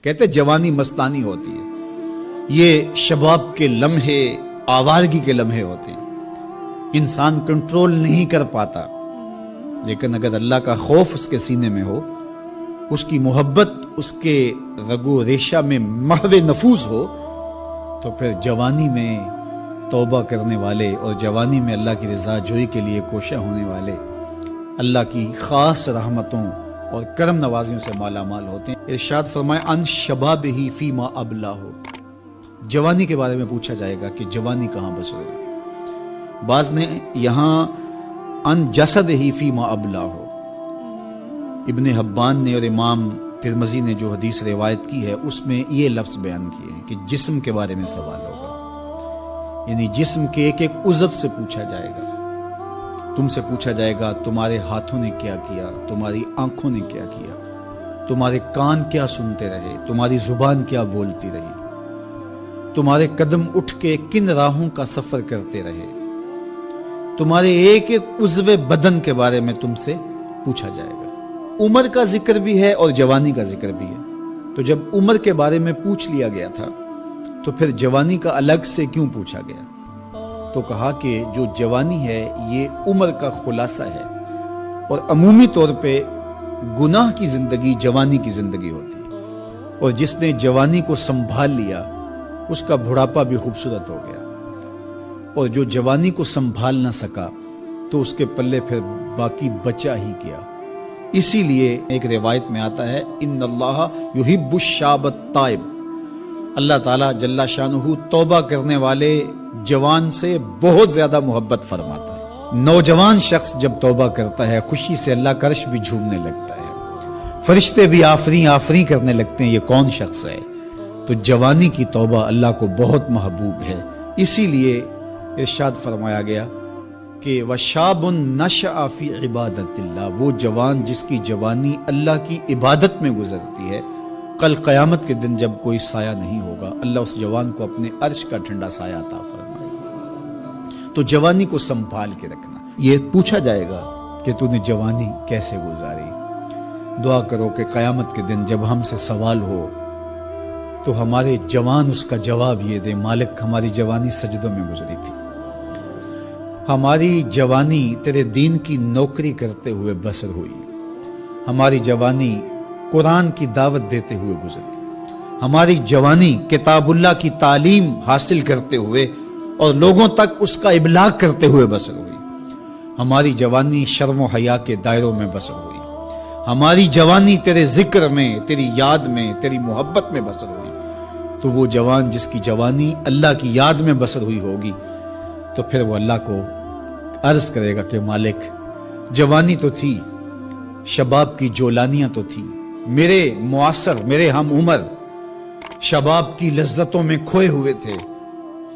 کہتے جوانی مستانی ہوتی ہے، یہ شباب کے لمحے آوارگی کے لمحے ہوتے ہیں، انسان کنٹرول نہیں کر پاتا، لیکن اگر اللہ کا خوف اس کے سینے میں ہو، اس کی محبت اس کے رگو ریشہ میں محو نفوذ ہو، تو پھر جوانی میں توبہ کرنے والے اور جوانی میں اللہ کی رضا جوئی کے لیے کوشاں ہونے والے اللہ کی خاص رحمتوں اور کرم نوازیوں سے مالا مال ہوتے ہیں۔ ارشاد فرمائے ان شبابہ فیما ابلاہ، جوانی کے بارے میں پوچھا جائے گا کہ جوانی کہاں بس رہی۔ بعض نے یہاں ان جسدہ فیما ابلاہ، ابن حبان نے اور امام ترمذی نے جو حدیث روایت کی ہے اس میں یہ لفظ بیان کیے ہیں کہ جسم کے بارے میں سوال ہوگا، یعنی جسم کے ایک ایک عضو سے پوچھا جائے گا۔ تم سے پوچھا جائے گا تمہارے ہاتھوں نے کیا کیا، تمہاری آنکھوں نے کیا کیا، تمہارے کان کیا سنتے رہے، تمہاری زبان کیا بولتی رہی، تمہارے قدم اٹھ کے کن راہوں کا سفر کرتے رہے، تمہارے ایک ایک عضو بدن کے بارے میں تم سے پوچھا جائے گا۔ عمر کا ذکر بھی ہے اور جوانی کا ذکر بھی ہے، تو جب عمر کے بارے میں پوچھ لیا گیا تھا تو پھر جوانی کا الگ سے کیوں پوچھا گیا؟ تو کہا کہ جو جوانی ہے یہ عمر کا خلاصہ ہے، اور عمومی طور پہ گناہ کی زندگی جوانی کی زندگی ہوتی ہے، اور جس نے جوانی کو سنبھال لیا اس کا بڑھاپا بھی خوبصورت ہو گیا، اور جو جوانی کو سنبھال نہ سکا تو اس کے پلے پھر باقی بچا ہی کیا۔ اسی لیے ایک روایت میں آتا ہے ان اللہ یحب الشاب التائب، اللہ تعالیٰ جل شانہ توبہ کرنے والے جوان سے بہت زیادہ محبت فرماتا ہے۔ نوجوان شخص جب توبہ کرتا ہے خوشی سے اللہ کا عرش بھی جھومنے لگتا ہے، فرشتے بھی آفریں آفریں کرنے لگتے ہیں، یہ کون شخص ہے؟ تو جوانی کی توبہ اللہ کو بہت محبوب ہے، اسی لیے ارشاد فرمایا گیا کہ وَشَابٌ نَشَأَ فِي عِبَادَةِ اللَّهِ، وہ جوان جس کی جوانی اللہ کی عبادت میں گزرتی ہے، کل قیامت کے دن جب کوئی سایہ نہیں ہوگا اللہ اس جوان کو اپنے عرش کا ٹھنڈا سایہ عطا فرمائے گا۔ تو جوانی کو سنبھال کے رکھنا، یہ پوچھا جائے گا کہ تو نے جوانی کیسے گزاری۔ دعا کرو کہ قیامت کے دن جب ہم سے سوال ہو تو ہمارے جوان اس کا جواب یہ دے مالک ہماری جوانی سجدوں میں گزری تھی، ہماری جوانی تیرے دین کی نوکری کرتے ہوئے بسر ہوئی، ہماری جوانی قرآن کی دعوت دیتے ہوئے گزری، ہماری جوانی کتاب اللہ کی تعلیم حاصل کرتے ہوئے اور لوگوں تک اس کا ابلاغ کرتے ہوئے بسر ہوئی، ہماری جوانی شرم و حیا کے دائروں میں بسر ہوئی، ہماری جوانی تیرے ذکر میں، تیری یاد میں، تیری محبت میں بسر ہوئی۔ تو وہ جوان جس کی جوانی اللہ کی یاد میں بسر ہوئی ہوگی تو پھر وہ اللہ کو عرض کرے گا کہ مالک جوانی تو تھی، شباب کی جولانیاں تو تھی، میرے معاصر میرے ہم عمر شباب کی لذتوں میں کھوئے ہوئے تھے،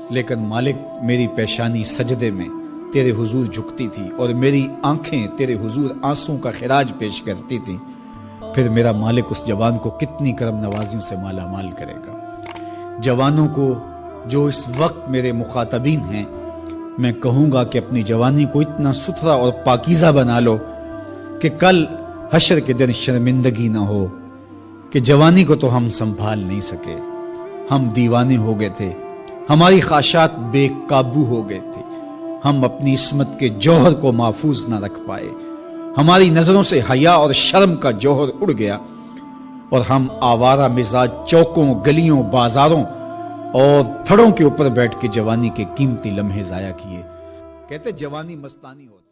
لیکن مالک میری پیشانی سجدے میں تیرے حضور جھکتی تھی اور میری آنکھیں تیرے حضور آنسوں کا خراج پیش کرتی تھی، پھر میرا مالک اس جوان کو کتنی کرم نوازیوں سے مالا مال کرے گا۔ جوانوں کو جو اس وقت میرے مخاطبین ہیں میں کہوں گا کہ اپنی جوانی کو اتنا ستھرا اور پاکیزہ بنا لو کہ کل حشر کے دن شرمندگی نہ ہو کہ جوانی کو تو ہم سنبھال نہیں سکے، ہم دیوانے ہو گئے تھے، ہماری خواہشات بے قابو ہو گئے تھے، ہم اپنی عصمت کے جوہر کو محفوظ نہ رکھ پائے، ہماری نظروں سے حیا اور شرم کا جوہر اڑ گیا اور ہم آوارہ مزاج چوکوں گلیوں بازاروں اور تھڑوں کے اوپر بیٹھ کے جوانی کے قیمتی لمحے ضائع کیے۔ کہتے جوانی مستانی ہوتی